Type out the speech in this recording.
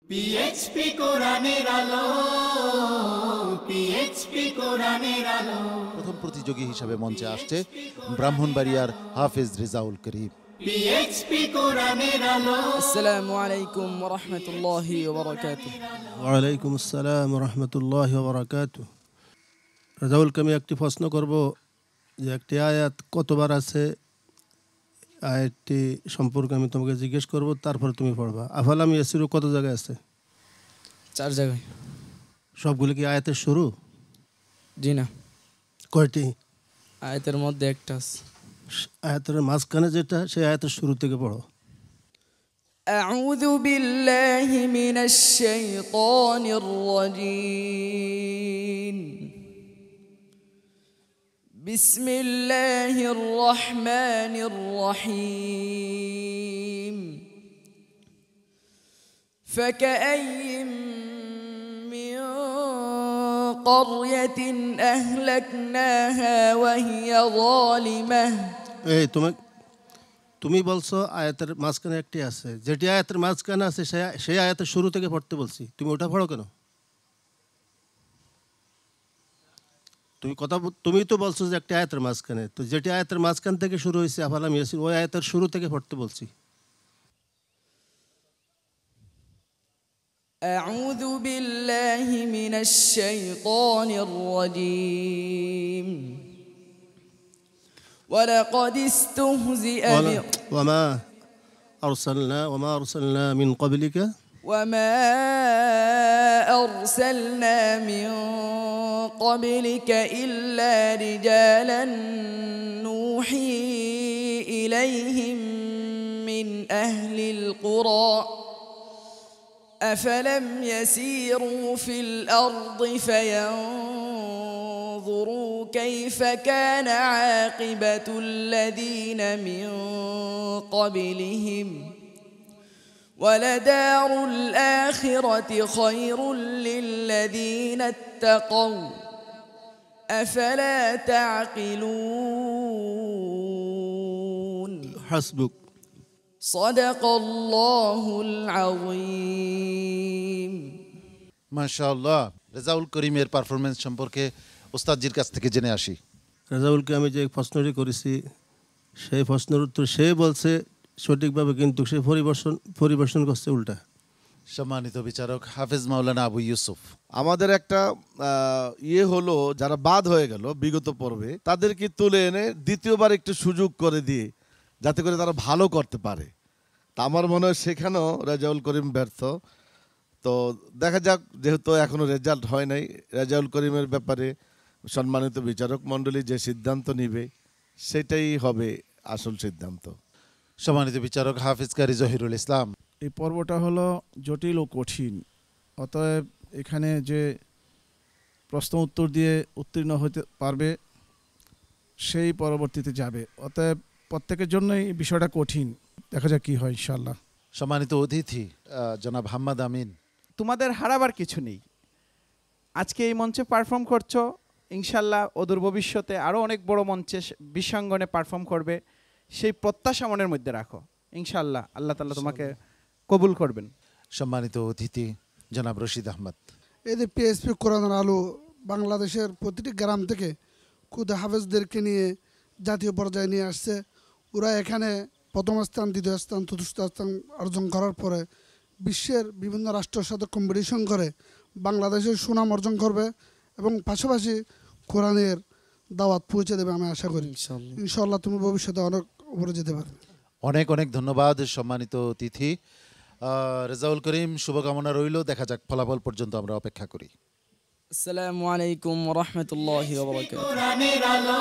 PHP কোরআনের আলো, PHP কোরআনের আলো। প্রথম প্রতিযোগী হিসেবে মঞ্চে আসছে ব্রাহ্মণবাড়িয়ার হাফেজ রেজাউল করিম। পিএইচপি কোরআনের আলো। আসসালামু আলাইকুম ওয়া রাহমাতুল্লাহি ওয়া বারাকাতুহু। ওয়া আলাইকুম আসসালাম ওয়া রাহমাতুল্লাহি ওয়া বারাকাতুহু। রেজাউল, আমি একটি প্রশ্ন করব যে একটি আয়াত কতবার আছে, আয়াতটি সম্পর্কে আমি তোমাকে জিজ্ঞেস করব, তারপর তুমি পড়বা। আফালাম ইয়াসিরু কত জায়গায় আছে? 4 জায়গায়। সবগুলো কি আয়াতের শুরু? জি না, কয়টি? আয়াতের মধ্যে একটা আছে। আয়াতের মাঝখানে যেটা, সেই আয়াতের শুরু থেকে পড়ো। আউযু বিল্লাহি মিনাশ শাইতানির রাজীম। বিসমিল্লাহির রহমানির রহিম। ফাকাআইয়িম মিন ক্বরয়াতিন আহলাকনাহা ওয়া হিয়া যালিমাহ। এই তুমি বলছো আয়াতের মাঝখানে একটি আছে, যেটি আয়াতের মাঝখানে আছে সেই আয়াতের শুরু থেকে পড়তে বলছি, তুমি ওটা পড়ো কেন? তুমি তো বলছো যে একটা আয়াতের মাঝখানে, তো যেটি আয়াতের মাঝখান থেকে শুরু হয়েছে আফালাম ইয়াসির, ওই আয়াতের শুরু থেকে পড়তে বলছি। আউযু বিল্লাহি মিনাশ শাইতানির রাজীম। ওয়ালাকাদ ইস্তুহজিআ ওয়ামা আরসালনা মিন ক্বাবলিকা وما أرسلنا من قبلك إلا رجالا نوحي إليهم من أهل القرى أفلم يسيروا في الأرض فينظروا كيف كان عاقبة الذين من قبلهم ولدار الآخرة خير للذين اتقوا أفلا تعقلون হাসবুক। صدق الله العظيم। মাশাআল্লাহ। রেজাউল করিমের পারফরমেন্স সম্পর্কে ওস্তাদজির কাছ থেকে জেনে আসি। রেজাউলকে আমি যে প্রশ্নটি করেছি সেই প্রশ্নের উত্তর সে বলছে সঠিকভাবে, কিন্তু সে পরিবেশন করছে উল্টা। সম্মানিত বিচারক হাফেজ মাওলানা আবু ইউসুফ, আমাদের একটা হলো, যারা বাদ হয়ে গেল বিগত পর্বে, তাদেরকে তুলে এনে দ্বিতীয়বার একটু সুযোগ করে দিয়ে যাতে করে তারা ভালো করতে পারে। তা আমার মনে হয় সেখানেও রেজাউল করিম ব্যর্থ। তো দেখা যাক, যেহেতু এখনও রেজাল্ট হয় নাই, রেজাউল করিমের ব্যাপারে সম্মানিত বিচারক মণ্ডলী যে সিদ্ধান্ত নিবে সেটাই হবে আসল সিদ্ধান্ত। সম্মানিত বিচারক হাফেজ কারি জহিরুল ইসলাম, এই পর্বটা হলো জটিল ও কঠিন, অতএব এখানে যে প্রশ্ন উত্তর দিয়ে উত্তীর্ণ হতে পারবে সেই পরবর্তীতে যাবে। অতএব প্রত্যেকের জন্যই বিষয়টা কঠিন, দেখা যাক কি হয় ইনশাআল্লাহ। সম্মানিত অতিথি জনাব হাম্মাদ আমিন, তোমাদের হারাবার কিছু নেই। আজকে এই মঞ্চে পারফর্ম করছো, ইনশাল্লাহ অদূর ভবিষ্যতে আরও অনেক বড় মঞ্চে বিশ্বাঙ্গনে পারফর্ম করবে, সেই প্রত্যাশা মনের মধ্যে রাখো। ইনশাল্লাহ আল্লাহ তাআলা তোমাকে কবুল করবেন। সম্মানিত অতিথি জনাব রশিদ আহমদ, এই যে পিএইচপি কোরআনের আলো বাংলাদেশের প্রতিটি গ্রাম থেকে খুদ হাফেজদেরকে নিয়ে জাতীয় পর্যায়ে নিয়ে আসছে। ওরা এখানে প্রথম স্থান, দ্বিতীয় স্থান, চতুর্থ স্থান অর্জন করার পরে বিশ্বের বিভিন্ন রাষ্ট্রের সাথে কম্পিটিশন করে বাংলাদেশের সুনাম অর্জন করবে এবং পাশাপাশি কোরআনের দাওয়াত পৌঁছে দেবে আমি আশা করি। ইনশাআল্লাহ তুমি ভবিষ্যতে অনেক উপরে যেতে পারবে। অনেক অনেক ধন্যবাদ সম্মানিত অতিথি। রেজাউল করিম, শুভকামনা রইল, দেখা যাক ফলাফল পর্যন্ত আমরা অপেক্ষা করি। আসসালামু আলাইকুম ওয়া রাহমাতুল্লাহি ওয়া বারাকাতুহু। কোরআনের আলো।